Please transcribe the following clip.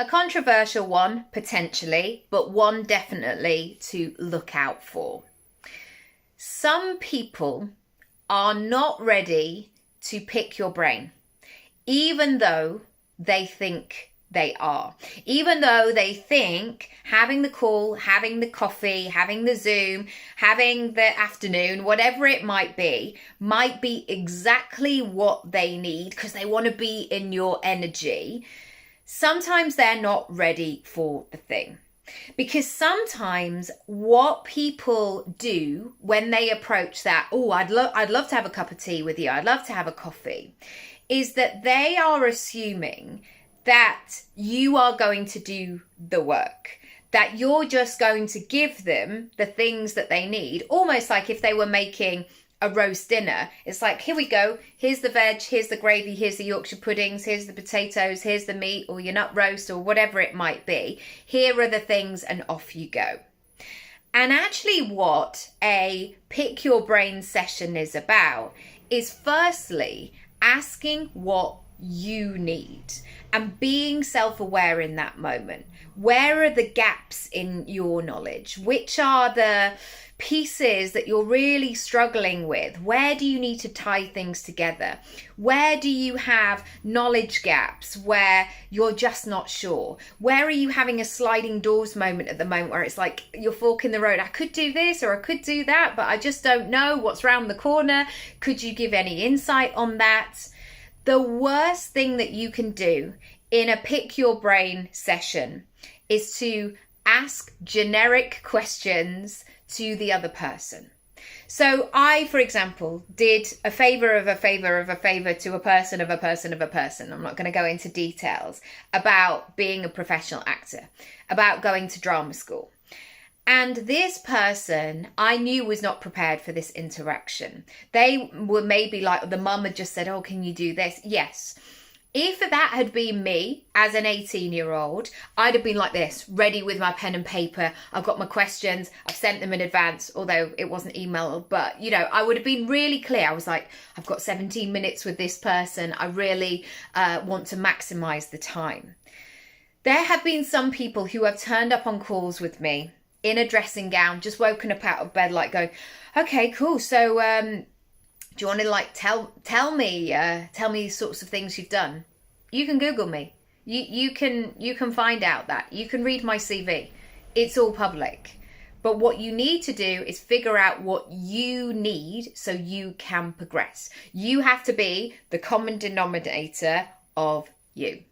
A controversial one, potentially, but one definitely to look out for. Some people are not ready to pick your brain, even though they think they are. Even though they think having the call, having the coffee, having the Zoom, having the afternoon, whatever it might be exactly what they need because they want to be in your energy. Sometimes they're not ready for the thing. Because sometimes what people do when they approach that, oh, I'd love to have a cup of tea with you, I'd love to have a coffee, is that they are assuming that you are going to do the work, that you're just going to give them the things that they need, almost like if they were making a roast dinner. It's like, here we go, here's the veg, here's the gravy, here's the Yorkshire puddings, here's the potatoes, here's the meat or your nut roast or whatever it might be. Here are the things and off you go. And actually what a pick your brain session is about is firstly asking what you need and being self-aware in that moment. Where are the gaps in your knowledge? Which are the pieces that you're really struggling with? Where do you need to tie things together? Where do you have knowledge gaps where you're just not sure? Where are you having a sliding doors moment at the moment where it's like you're forking the road? I could do this or I could do that, but I just don't know what's round the corner. Could you give any insight on that? The worst thing that you can do in a pick your brain session is to ask generic questions to the other person. So I, for example, did a favor of a favor of a favor to a person of a person of a person. I'm not going to go into details about being a professional actor, about going to drama school. And this person I knew was not prepared for this interaction. They were maybe like, the mum had just said, oh, can you do this? Yes. If that had been me as an 18-year-old, I'd have been like this, ready with my pen and paper. I've got my questions. I've sent them in advance, although it wasn't emailed. But, I would have been really clear. I was like, I've got 17 minutes with this person. I really want to maximize the time. There have been some people who have turned up on calls with me in a dressing gown, just woken up out of bed, like going, okay, cool. So, do you want to tell me sorts of things you've done? You can Google me. You can find out that. You can read my CV. It's all public. But what you need to do is figure out what you need so you can progress. You have to be the common denominator of you.